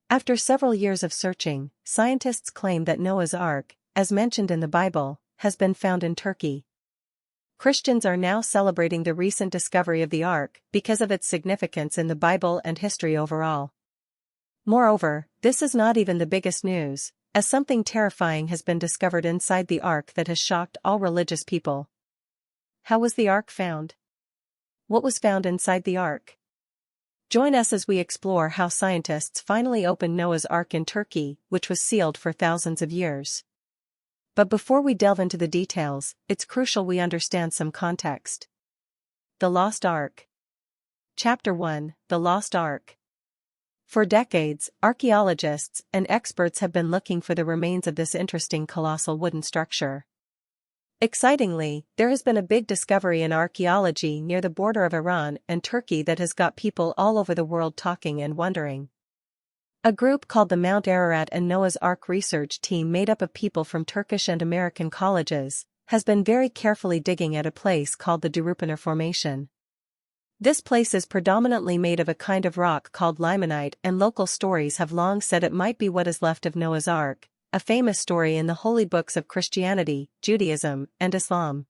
After several years of searching, scientists claim that Noah's Ark, as mentioned in the Bible, has been found in Turkey. Christians are now celebrating the recent discovery of the Ark because of its significance in the Bible and history overall. Moreover, this is not even the biggest news, as something terrifying has been discovered inside the Ark that has shocked all religious people. How was the Ark found? What was found inside the Ark? Join us as we explore how scientists finally opened Noah's Ark in Turkey, which was sealed for thousands of years. But before we delve into the details, it's crucial we understand some context. The Lost Ark. Chapter 1: The Lost Ark. For decades, archaeologists and experts have been looking for the remains of this interesting colossal wooden structure. Excitingly, there has been a big discovery in archaeology near the border of Iran and Turkey that has got people all over the world talking and wondering. A group called the Mount Ararat and Noah's Ark research team, made up of people from Turkish and American colleges, has been very carefully digging at a place called the TERRIFIES Formation. This place is predominantly made of a kind of rock called limonite, and local stories have long said it might be what is left of Noah's Ark, a famous story in the holy books of Christianity, Judaism, and Islam.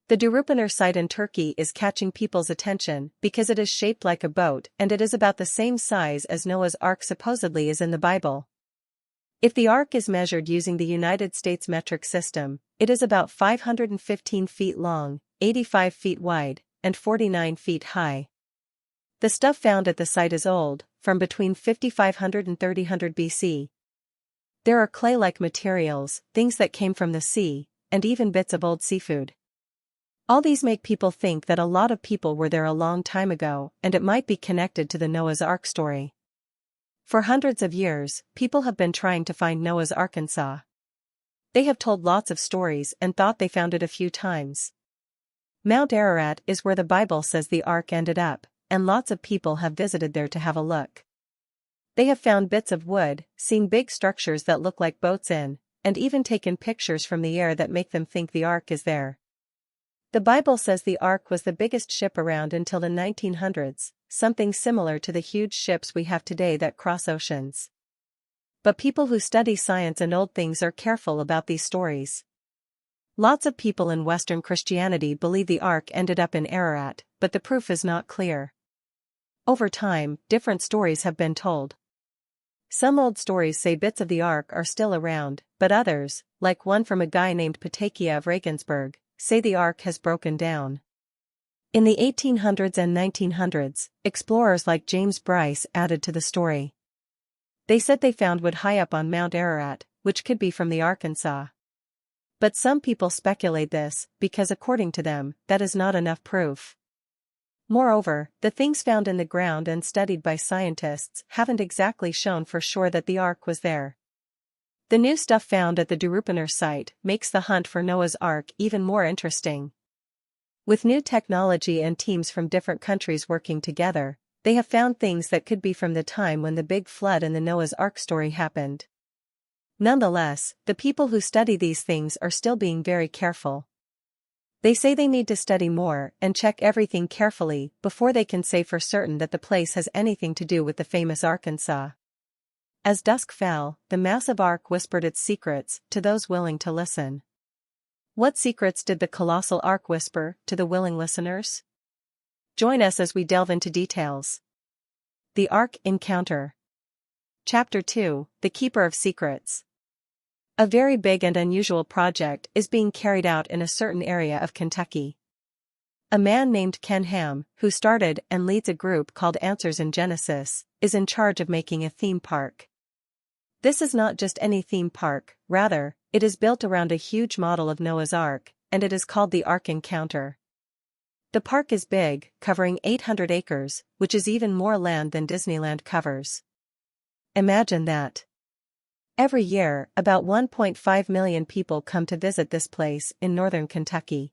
The TERRIFIES site in Turkey is catching people's attention because it is shaped like a boat and it is about the same size as Noah's Ark supposedly is in the Bible. If the Ark is measured using the United States metric system, it is about 515 feet long, 85 feet wide, and 49 feet high. The stuff found at the site is old, from between 5500 and 3000 BC. There are clay-like materials, things that came from the sea, and even bits of old seafood. All these make people think that a lot of people were there a long time ago, and it might be connected to the Noah's Ark story. For hundreds of years, people have been trying to find Noah's Arkansas. They have told lots of stories and thought they found it a few times. Mount Ararat is where the Bible says the Ark ended up, and lots of people have visited there to have a look. They have found bits of wood, seen big structures that look like boats in, and even taken pictures from the air that make them think the Ark is there. The Bible says the Ark was the biggest ship around until the 1900s, something similar to the huge ships we have today that cross oceans. But people who study science and old things are careful about these stories. Lots of people in Western Christianity believe the Ark ended up in Ararat, but the proof is not clear. Over time, different stories have been told. Some old stories say bits of the Ark are still around, but others, like one from a guy named Patakia of Regensburg, say the Ark has broken down. In the 1800s and 1900s, explorers like James Bryce added to the story. They said they found wood high up on Mount Ararat, which could be from the Arkansas. But some people speculate this, because according to them, that is not enough proof. Moreover, the things found in the ground and studied by scientists haven't exactly shown for sure that the Ark was there. The new stuff found at the TERRIFIES site makes the hunt for Noah's Ark even more interesting. With new technology and teams from different countries working together, they have found things that could be from the time when the big flood in the Noah's Ark story happened. Nonetheless, the people who study these things are still being very careful. They say they need to study more and check everything carefully before they can say for certain that the place has anything to do with the famous Arkansas. As dusk fell, the massive Ark whispered its secrets to those willing to listen. What secrets did the colossal Ark whisper to the willing listeners? Join us as we delve into details. The Ark Encounter. Chapter 2: The Keeper of Secrets. A very big and unusual project is being carried out in a certain area of Kentucky. A man named Ken Ham, who started and leads a group called Answers in Genesis, is in charge of making a theme park. This is not just any theme park, rather, it is built around a huge model of Noah's Ark, and it is called the Ark Encounter. The park is big, covering 800 acres, which is even more land than Disneyland covers. Imagine that. Every year, about 1.5 million people come to visit this place in northern Kentucky.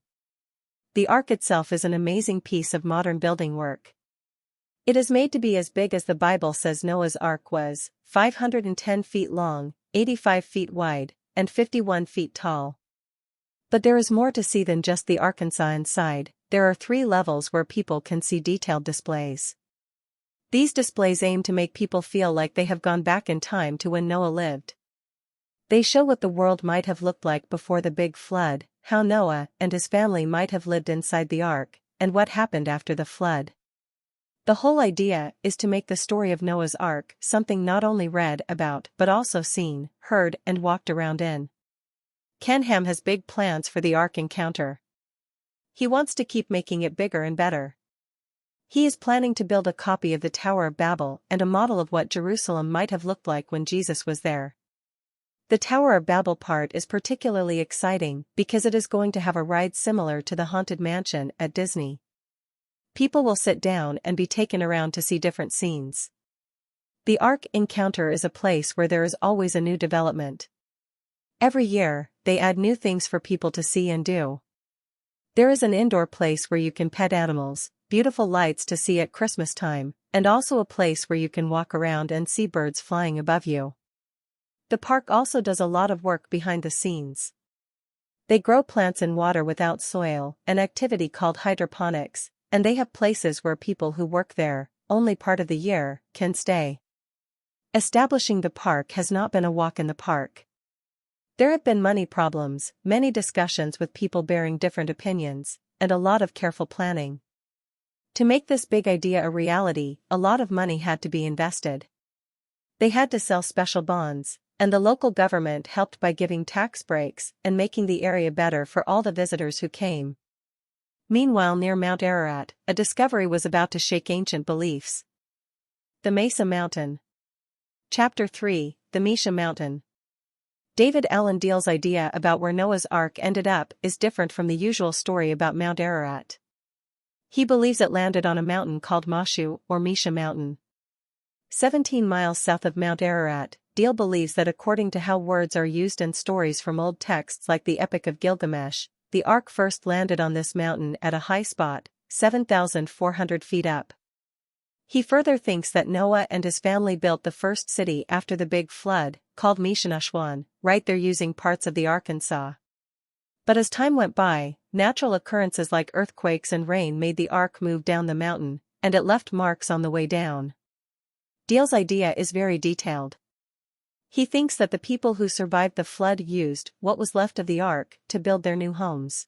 The Ark itself is an amazing piece of modern building work. It is made to be as big as the Bible says Noah's Ark was, 510 feet long, 85 feet wide, and 51 feet tall. But there is more to see than just the Arkansas inside. There are 3 levels where people can see detailed displays. These displays aim to make people feel like they have gone back in time to when Noah lived. They show what the world might have looked like before the big flood, how Noah and his family might have lived inside the ark, and what happened after the flood. The whole idea is to make the story of Noah's Ark something not only read about but also seen, heard and walked around in. Ken Ham has big plans for the Ark encounter. He wants to keep making it bigger and better. He is planning to build a copy of the Tower of Babel and a model of what Jerusalem might have looked like when Jesus was there. The Tower of Babel part is particularly exciting because it is going to have a ride similar to the Haunted Mansion at Disney. People will sit down and be taken around to see different scenes. The Ark encounter is a place where there is always a new development. Every year, they add new things for people to see and do. There is an indoor place where you can pet animals, beautiful lights to see at Christmas time, and also a place where you can walk around and see birds flying above you. The park also does a lot of work behind the scenes. They grow plants in water without soil, an activity called hydroponics, and they have places where people who work there, only part of the year, can stay. Establishing the park has not been a walk in the park. There have been money problems, many discussions with people bearing different opinions, and a lot of careful planning. To make this big idea a reality, a lot of money had to be invested. They had to sell special bonds, and the local government helped by giving tax breaks and making the area better for all the visitors who came. Meanwhile, near Mount Ararat, a discovery was about to shake ancient beliefs. The Mesa Mountain. Chapter 3, The Mesha Mountain. David Allen Deal's idea about where Noah's Ark ended up is different from the usual story about Mount Ararat. He believes it landed on a mountain called Mashu or Mesha Mountain. 17 miles south of Mount Ararat, Deal believes that according to how words are used in stories from old texts like the Epic of Gilgamesh, the Ark first landed on this mountain at a high spot, 7,400 feet up. He further thinks that Noah and his family built the first city after the big flood, called Meshanashwan, right there using parts of the Arkansas. But as time went by, natural occurrences like earthquakes and rain made the Ark move down the mountain, and it left marks on the way down. Deal's idea is very detailed. He thinks that the people who survived the flood used what was left of the Ark to build their new homes.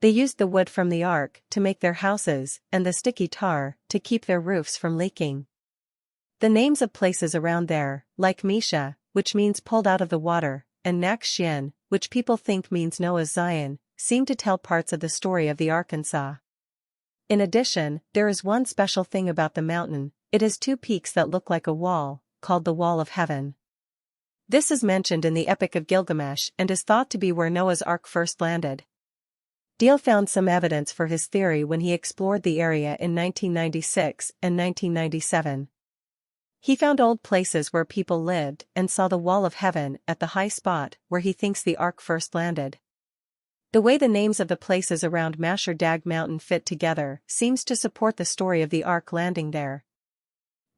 They used the wood from the Ark to make their houses and the sticky tar to keep their roofs from leaking. The names of places around there, like Mesha, which means pulled out of the water, and Nakshien, which people think means Noah's Zion, seem to tell parts of the story of the Arkansas. In addition, there is one special thing about the mountain: it has two peaks that look like a wall, called the Wall of Heaven. This is mentioned in the Epic of Gilgamesh and is thought to be where Noah's Ark first landed. Deal found some evidence for his theory when he explored the area in 1996 and 1997. He found old places where people lived and saw the Wall of Heaven at the high spot where he thinks the Ark first landed. The way the names of the places around Masher Dag Mountain fit together seems to support the story of the Ark landing there.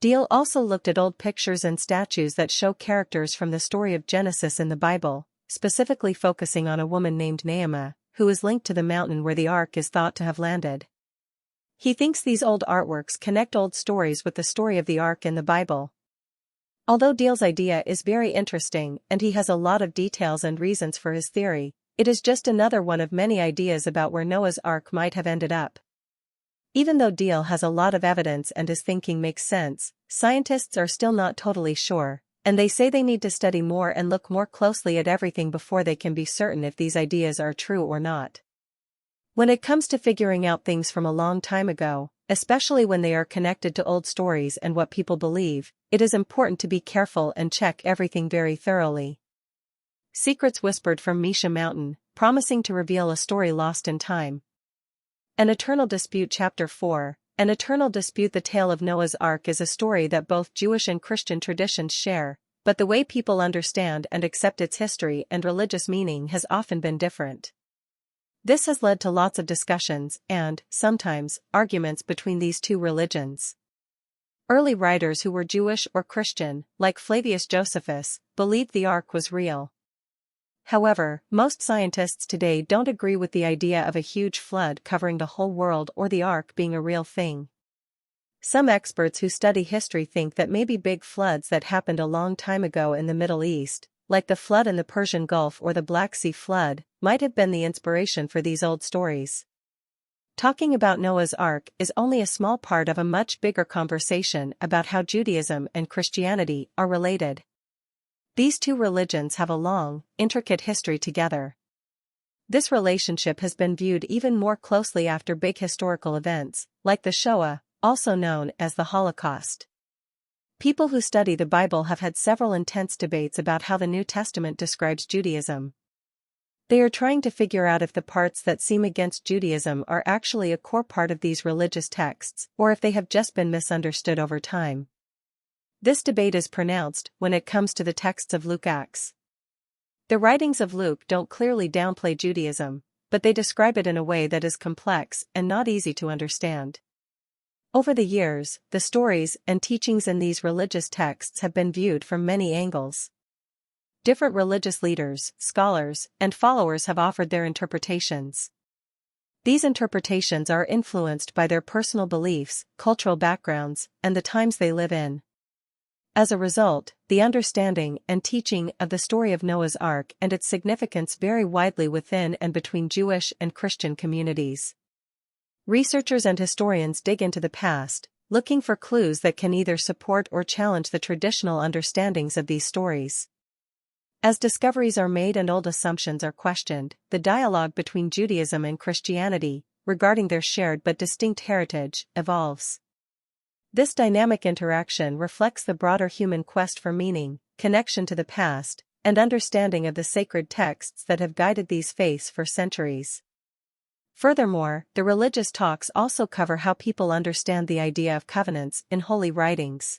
Deal also looked at old pictures and statues that show characters from the story of Genesis in the Bible, specifically focusing on a woman named Naamah, who is linked to the mountain where the Ark is thought to have landed. He thinks these old artworks connect old stories with the story of the Ark in the Bible. Although Deal's idea is very interesting and he has a lot of details and reasons for his theory, it is just another one of many ideas about where Noah's Ark might have ended up. Even though Deal has a lot of evidence and his thinking makes sense, scientists are still not totally sure, and they say they need to study more and look more closely at everything before they can be certain if these ideas are true or not. When it comes to figuring out things from a long time ago, especially when they are connected to old stories and what people believe, it is important to be careful and check everything very thoroughly. Secrets whispered from Mesha Mountain, promising to reveal a story lost in time. An Eternal Dispute Chapter 4, An Eternal Dispute. The tale of Noah's Ark is a story that both Jewish and Christian traditions share, but the way people understand and accept its history and religious meaning has often been different. This has led to lots of discussions and, sometimes, arguments between these two religions. Early writers who were Jewish or Christian, like Flavius Josephus, believed the Ark was real. However, most scientists today don't agree with the idea of a huge flood covering the whole world or the Ark being a real thing. Some experts who study history think that maybe big floods that happened a long time ago in the Middle East, like the flood in the Persian Gulf or the Black Sea flood, might have been the inspiration for these old stories. Talking about Noah's Ark is only a small part of a much bigger conversation about how Judaism and Christianity are related. These two religions have a long, intricate history together. This relationship has been viewed even more closely after big historical events, like the Shoah, also known as the Holocaust. People who study the Bible have had several intense debates about how the New Testament describes Judaism. They are trying to figure out if the parts that seem against Judaism are actually a core part of these religious texts, or if they have just been misunderstood over time. This debate is pronounced when it comes to the texts of Luke Acts. The writings of Luke don't clearly downplay Judaism, but they describe it in a way that is complex and not easy to understand. Over the years, the stories and teachings in these religious texts have been viewed from many angles. Different religious leaders, scholars, and followers have offered their interpretations. These interpretations are influenced by their personal beliefs, cultural backgrounds, and the times they live in. As a result, the understanding and teaching of the story of Noah's Ark and its significance vary widely within and between Jewish and Christian communities. Researchers and historians dig into the past, looking for clues that can either support or challenge the traditional understandings of these stories. As discoveries are made and old assumptions are questioned, the dialogue between Judaism and Christianity, regarding their shared but distinct heritage, evolves. This dynamic interaction reflects the broader human quest for meaning, connection to the past, and understanding of the sacred texts that have guided these faiths for centuries. Furthermore, the religious talks also cover how people understand the idea of covenants in holy writings.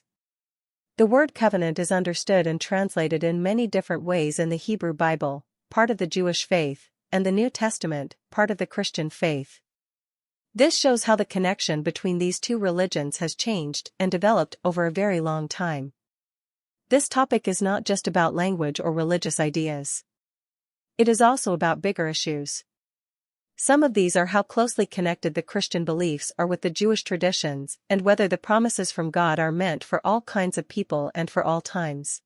The word covenant is understood and translated in many different ways in the Hebrew Bible, part of the Jewish faith, and the New Testament, part of the Christian faith. This shows how the connection between these two religions has changed and developed over a very long time. This topic is not just about language or religious ideas. It is also about bigger issues. Some of these are how closely connected the Christian beliefs are with the Jewish traditions and whether the promises from God are meant for all kinds of people and for all times.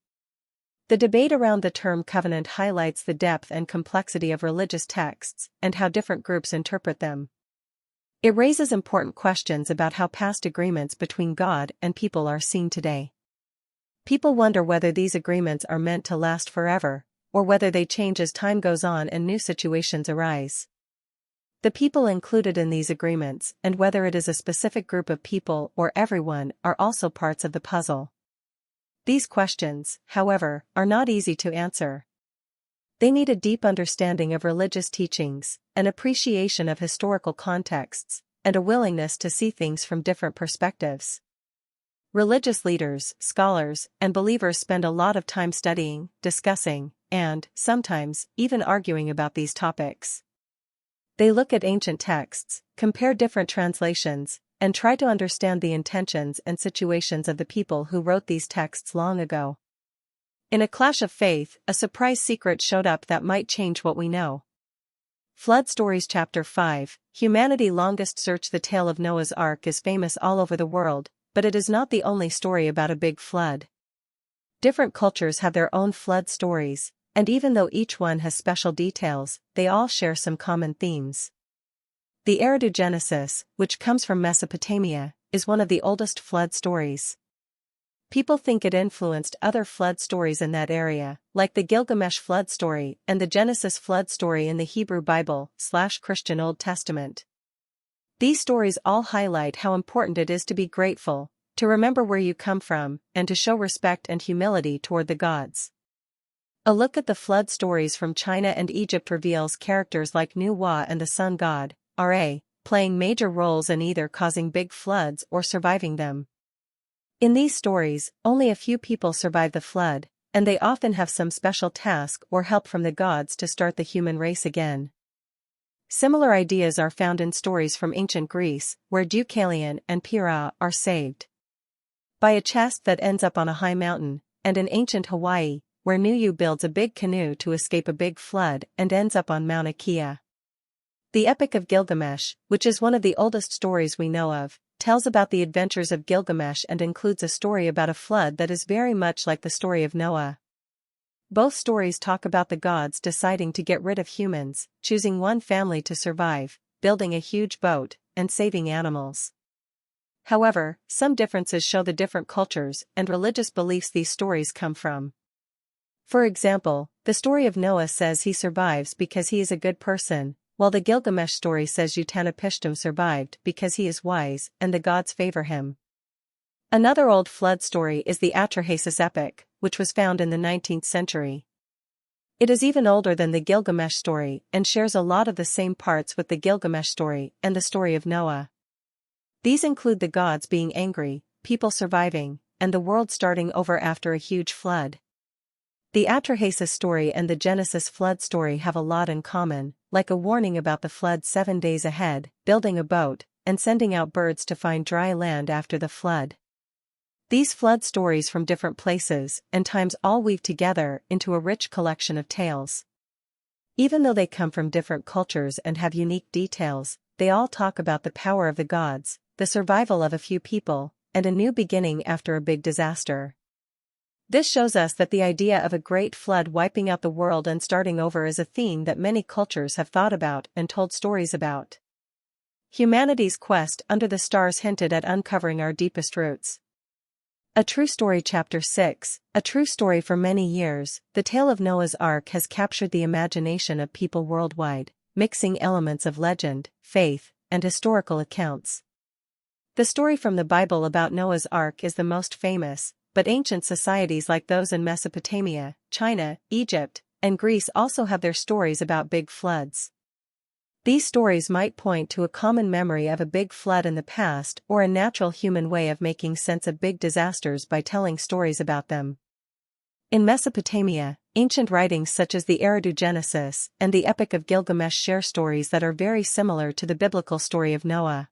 The debate around the term covenant highlights the depth and complexity of religious texts and how different groups interpret them. It raises important questions about how past agreements between God and people are seen today. People wonder whether these agreements are meant to last forever, or whether they change as time goes on and new situations arise. The people included in these agreements and whether it is a specific group of people or everyone are also parts of the puzzle. These questions, however, are not easy to answer. They need a deep understanding of religious teachings, an appreciation of historical contexts, and a willingness to see things from different perspectives. Religious leaders, scholars, and believers spend a lot of time studying, discussing, and, sometimes, even arguing about these topics. They look at ancient texts, compare different translations, and try to understand the intentions and situations of the people who wrote these texts long ago. In a clash of faith, a surprise secret showed up that might change what we know. Flood Stories Chapter 5, Humanity Longest Search. The tale of Noah's Ark is famous all over the world, but it is not the only story about a big flood. Different cultures have their own flood stories, and even though each one has special details, they all share some common themes. The Eridu Genesis, which comes from Mesopotamia, is one of the oldest flood stories. People think it influenced other flood stories in that area, like the Gilgamesh flood story and the Genesis flood story in the Hebrew Bible/Christian Old Testament. These stories all highlight how important it is to be grateful, to remember where you come from, and to show respect and humility toward the gods. A look at the flood stories from China and Egypt reveals characters like Nu-Wa and the sun god, Ra, playing major roles in either causing big floods or surviving them. In these stories, only a few people survive the flood, and they often have some special task or help from the gods to start the human race again. Similar ideas are found in stories from ancient Greece, where Deucalion and Pyrrha are saved by a chest that ends up on a high mountain, and in ancient Hawaii, where Nuyu builds a big canoe to escape a big flood and ends up on Mauna Kea. The Epic of Gilgamesh, which is one of the oldest stories we know of, tells about the adventures of Gilgamesh and includes a story about a flood that is very much like the story of Noah. Both stories talk about the gods deciding to get rid of humans, choosing one family to survive, building a huge boat, and saving animals. However, some differences show the different cultures and religious beliefs these stories come from. For example, the story of Noah says he survives because he is a good person, while the Gilgamesh story says Utanapishtim survived because he is wise and the gods favor him. Another old flood story is the TERRIFIES epic, which was found in the 19th century. It is even older than the Gilgamesh story and shares a lot of the same parts with the Gilgamesh story and the story of Noah. These include the gods being angry, people surviving, and the world starting over after a huge flood. The TERRIFIES story and the Genesis flood story have a lot in common, like a warning about the flood 7 days ahead, building a boat, and sending out birds to find dry land after the flood. These flood stories from different places and times all weave together into a rich collection of tales. Even though they come from different cultures and have unique details, they all talk about the power of the gods, the survival of a few people, and a new beginning after a big disaster. This shows us that the idea of a great flood wiping out the world and starting over is a theme that many cultures have thought about and told stories about. Humanity's quest under the stars hinted at uncovering our deepest roots. A True Story Chapter 6, A true story for many years, the tale of Noah's Ark has captured the imagination of people worldwide, mixing elements of legend, faith, and historical accounts. The story from the Bible about Noah's Ark is the most famous, but ancient societies like those in Mesopotamia, China, Egypt, and Greece also have their stories about big floods. These stories might point to a common memory of a big flood in the past or a natural human way of making sense of big disasters by telling stories about them. In Mesopotamia, ancient writings such as the Eridu Genesis and the Epic of Gilgamesh share stories that are very similar to the biblical story of Noah.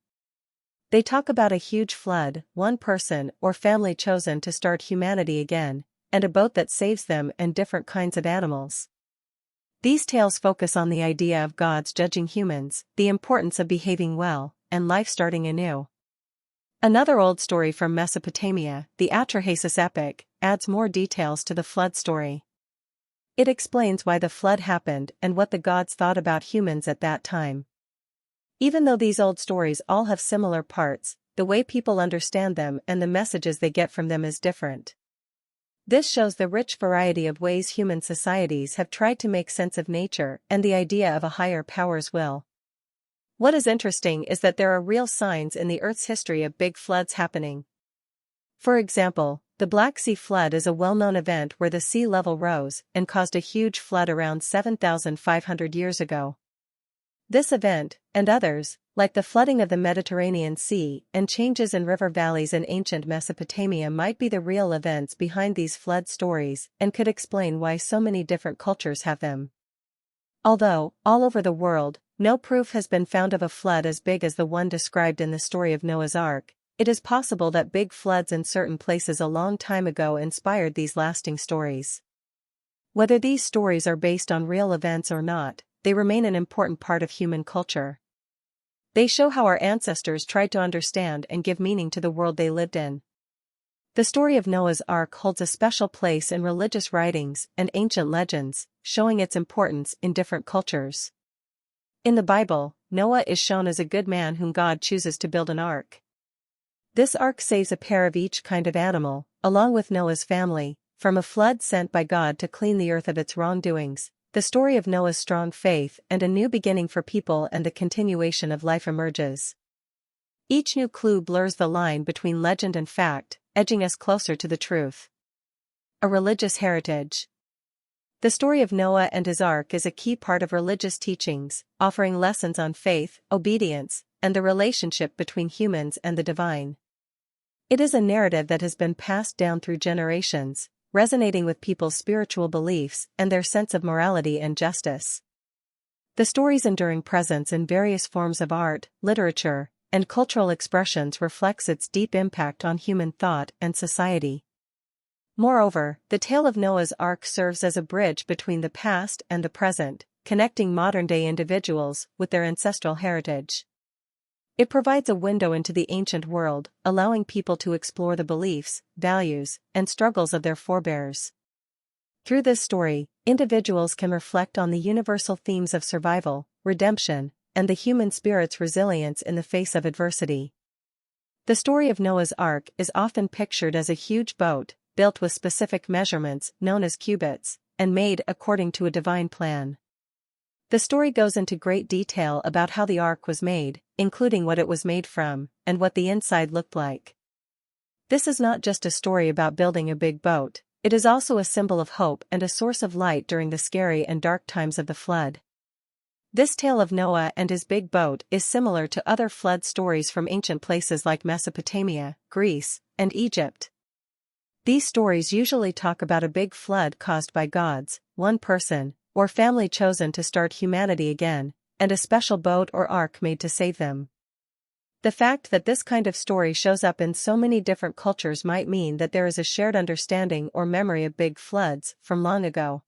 They talk about a huge flood, one person or family chosen to start humanity again, and a boat that saves them and different kinds of animals. These tales focus on the idea of gods judging humans, the importance of behaving well, and life starting anew. Another old story from Mesopotamia, the TERRIFIES epic, adds more details to the flood story. It explains why the flood happened and what the gods thought about humans at that time. Even though these old stories all have similar parts, the way people understand them and the messages they get from them is different. This shows the rich variety of ways human societies have tried to make sense of nature and the idea of a higher power's will. What is interesting is that there are real signs in the Earth's history of big floods happening. For example, the Black Sea flood is a well-known event where the sea level rose and caused a huge flood around 7,500 years ago. This event, and others, like the flooding of the Mediterranean Sea and changes in river valleys in ancient Mesopotamia, might be the real events behind these flood stories and could explain why so many different cultures have them. Although, all over the world, no proof has been found of a flood as big as the one described in the story of Noah's Ark, it is possible that big floods in certain places a long time ago inspired these lasting stories. Whether these stories are based on real events or not, they remain an important part of human culture. They show how our ancestors tried to understand and give meaning to the world they lived in. The story of Noah's Ark holds a special place in religious writings and ancient legends, showing its importance in different cultures. In the Bible, Noah is shown as a good man whom God chooses to build an ark. This ark saves a pair of each kind of animal, along with Noah's family, from a flood sent by God to clean the earth of its wrongdoings. The story of Noah's strong faith and a new beginning for people and the continuation of life emerges. Each new clue blurs the line between legend and fact, edging us closer to the truth. A religious heritage. The story of Noah and his ark is a key part of religious teachings, offering lessons on faith, obedience, and the relationship between humans and the divine. It is a narrative that has been passed down through generations, resonating with people's spiritual beliefs and their sense of morality and justice. The story's enduring presence in various forms of art, literature, and cultural expressions reflects its deep impact on human thought and society. Moreover, the tale of Noah's Ark serves as a bridge between the past and the present, connecting modern-day individuals with their ancestral heritage. It provides a window into the ancient world, allowing people to explore the beliefs, values, and struggles of their forebears. Through this story, individuals can reflect on the universal themes of survival, redemption, and the human spirit's resilience in the face of adversity. The story of Noah's Ark is often pictured as a huge boat, built with specific measurements known as cubits, and made according to a divine plan. The story goes into great detail about how the ark was made, including what it was made from, and what the inside looked like. This is not just a story about building a big boat, it is also a symbol of hope and a source of light during the scary and dark times of the flood. This tale of Noah and his big boat is similar to other flood stories from ancient places like Mesopotamia, Greece, and Egypt. These stories usually talk about a big flood caused by gods, one person, or family chosen to start humanity again, and a special boat or ark made to save them. The fact that this kind of story shows up in so many different cultures might mean that there is a shared understanding or memory of big floods from long ago.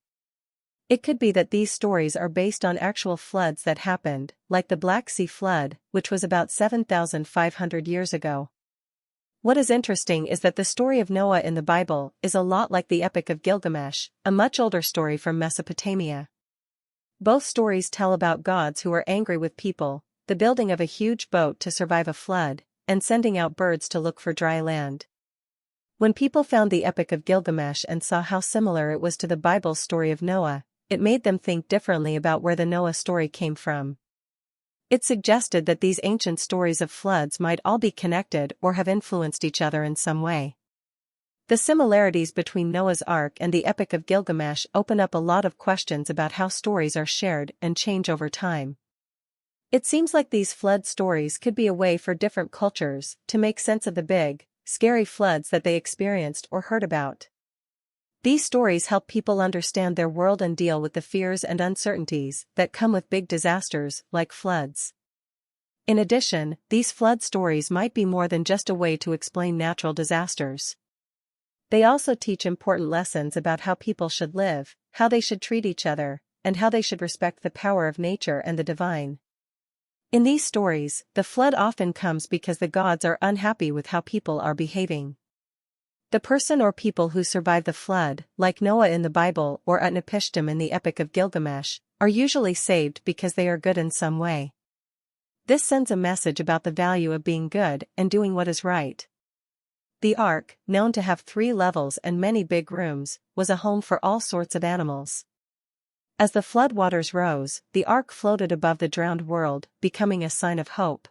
It could be that these stories are based on actual floods that happened, like the Black Sea flood, which was about 7,500 years ago. What is interesting is that the story of Noah in the Bible is a lot like the Epic of Gilgamesh, a much older story from Mesopotamia. Both stories tell about gods who are angry with people, the building of a huge boat to survive a flood, and sending out birds to look for dry land. When people found the Epic of Gilgamesh and saw how similar it was to the Bible's story of Noah, it made them think differently about where the Noah story came from. It suggested that these ancient stories of floods might all be connected or have influenced each other in some way. The similarities between Noah's Ark and the Epic of Gilgamesh open up a lot of questions about how stories are shared and change over time. It seems like these flood stories could be a way for different cultures to make sense of the big, scary floods that they experienced or heard about. These stories help people understand their world and deal with the fears and uncertainties that come with big disasters like floods. In addition, these flood stories might be more than just a way to explain natural disasters. They also teach important lessons about how people should live, how they should treat each other, and how they should respect the power of nature and the divine. In these stories, the flood often comes because the gods are unhappy with how people are behaving. The person or people who survive the flood, like Noah in the Bible or Utnapishtim in the Epic of Gilgamesh, are usually saved because they are good in some way. This sends a message about the value of being good and doing what is right. The Ark, known to have 3 levels and many big rooms, was a home for all sorts of animals. As the flood waters rose, the Ark floated above the drowned world, becoming a sign of hope.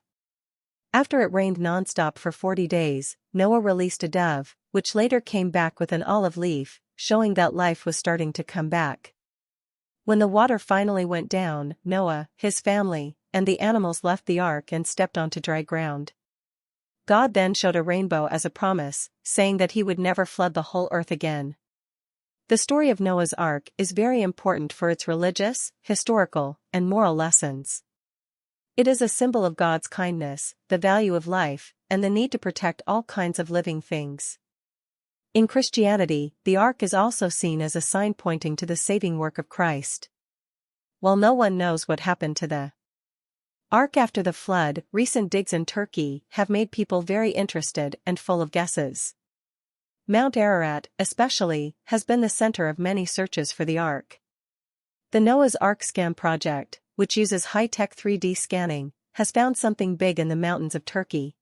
After it rained nonstop for 40 days, Noah released a dove, which later came back with an olive leaf, showing that life was starting to come back. When the water finally went down, Noah, his family, and the animals left the ark and stepped onto dry ground. God then showed a rainbow as a promise, saying that he would never flood the whole earth again. The story of Noah's Ark is very important for its religious, historical, and moral lessons. It is a symbol of God's kindness, the value of life, and the need to protect all kinds of living things. In Christianity, the Ark is also seen as a sign pointing to the saving work of Christ. While no one knows what happened to the Ark after the flood, recent digs in Turkey have made people very interested and full of guesses. Mount Ararat, especially, has been the center of many searches for the Ark. The Noah's Ark Scan project, which uses high-tech 3D scanning, has found something big in the mountains of Turkey.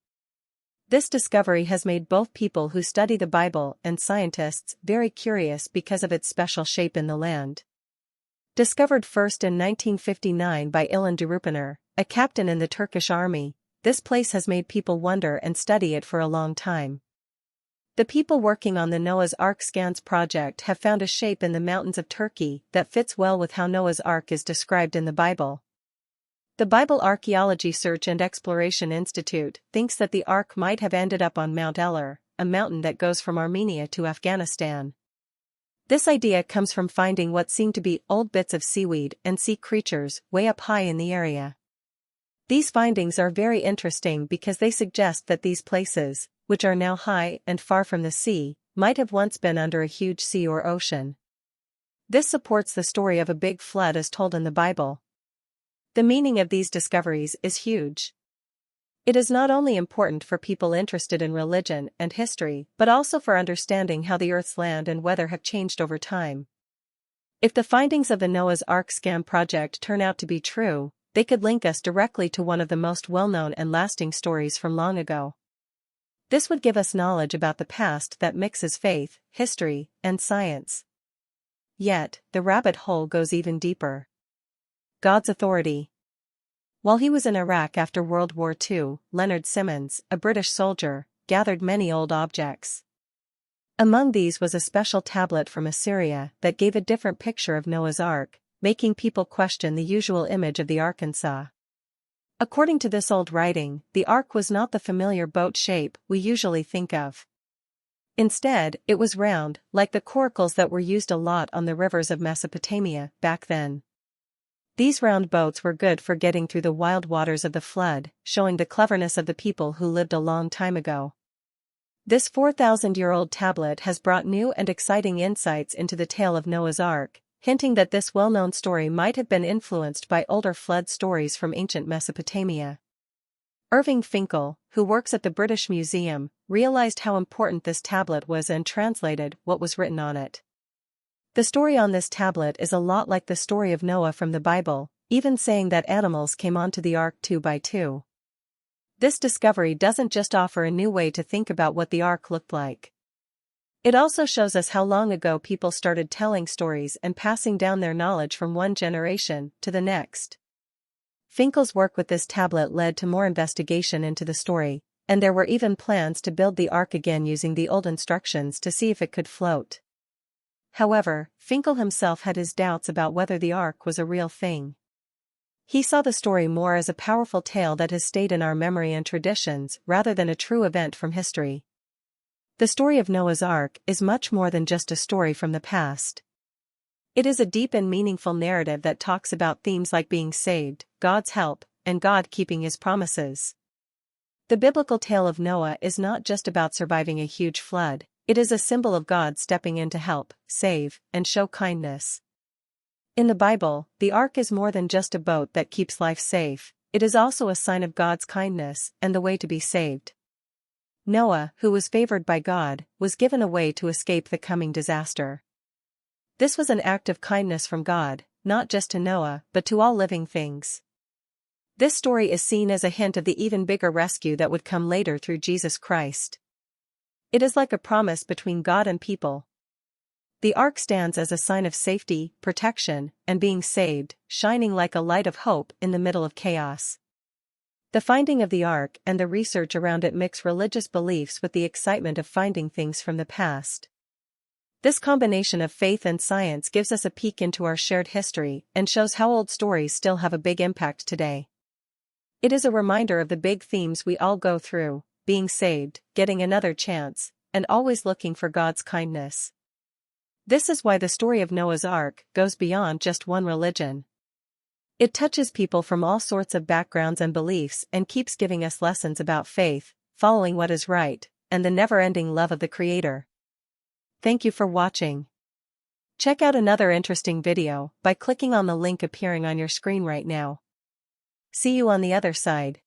This discovery has made both people who study the Bible and scientists very curious because of its special shape in the land. Discovered first in 1959 by İlhan Durupaner, a captain in the Turkish army, this place has made people wonder and study it for a long time. The people working on the Noah's Ark Scans project have found a shape in the mountains of Turkey that fits well with how Noah's Ark is described in the Bible. The Bible Archaeology Search and Exploration Institute thinks that the Ark might have ended up on Mount Eller, a mountain that goes from Armenia to Afghanistan. This idea comes from finding what seem to be old bits of seaweed and sea creatures way up high in the area. These findings are very interesting because they suggest that these places, which are now high and far from the sea, might have once been under a huge sea or ocean. This supports the story of a big flood as told in the Bible. The meaning of these discoveries is huge. It is not only important for people interested in religion and history but also for understanding how the Earth's land and weather have changed over time. If the findings of the Noah's Ark scam project turn out to be true, they could link us directly to one of the most well-known and lasting stories from long ago. This would give us knowledge about the past that mixes faith, history, and science. Yet, the rabbit hole goes even deeper. God's authority. While he was in Iraq after World War II, Leonard Simmons, a British soldier, gathered many old objects. Among these was a special tablet from Assyria that gave a different picture of Noah's Ark, making people question the usual image of the Arkansas. According to this old writing, the Ark was not the familiar boat shape we usually think of. Instead, it was round, like the coracles that were used a lot on the rivers of Mesopotamia back then. These round boats were good for getting through the wild waters of the flood, showing the cleverness of the people who lived a long time ago. This 4,000-year-old tablet has brought new and exciting insights into the tale of Noah's Ark, hinting that this well-known story might have been influenced by older flood stories from ancient Mesopotamia. Irving Finkel, who works at the British Museum, realized how important this tablet was and translated what was written on it. The story on this tablet is a lot like the story of Noah from the Bible, even saying that animals came onto the ark 2 by 2. This discovery doesn't just offer a new way to think about what the ark looked like. It also shows us how long ago people started telling stories and passing down their knowledge from one generation to the next. Finkel's work with this tablet led to more investigation into the story, and there were even plans to build the ark again using the old instructions to see if it could float. However, Finkel himself had his doubts about whether the ark was a real thing. He saw the story more as a powerful tale that has stayed in our memory and traditions rather than a true event from history. The story of Noah's Ark is much more than just a story from the past. It is a deep and meaningful narrative that talks about themes like being saved, God's help, and God keeping his promises. The biblical tale of Noah is not just about surviving a huge flood. It is a symbol of God stepping in to help, save, and show kindness. In the Bible, the ark is more than just a boat that keeps life safe, it is also a sign of God's kindness and the way to be saved. Noah, who was favored by God, was given a way to escape the coming disaster. This was an act of kindness from God, not just to Noah, but to all living things. This story is seen as a hint of the even bigger rescue that would come later through Jesus Christ. It is like a promise between God and people. The ark stands as a sign of safety, protection, and being saved, shining like a light of hope in the middle of chaos. The finding of the ark and the research around it mix religious beliefs with the excitement of finding things from the past. This combination of faith and science gives us a peek into our shared history and shows how old stories still have a big impact today. It is a reminder of the big themes we all go through: being saved, getting another chance, and always looking for God's kindness. This is why the story of Noah's Ark goes beyond just one religion. It touches people from all sorts of backgrounds and beliefs and keeps giving us lessons about faith, following what is right, and the never-ending love of the Creator. Thank you for watching. Check out another interesting video by clicking on the link appearing on your screen right now. See you on the other side.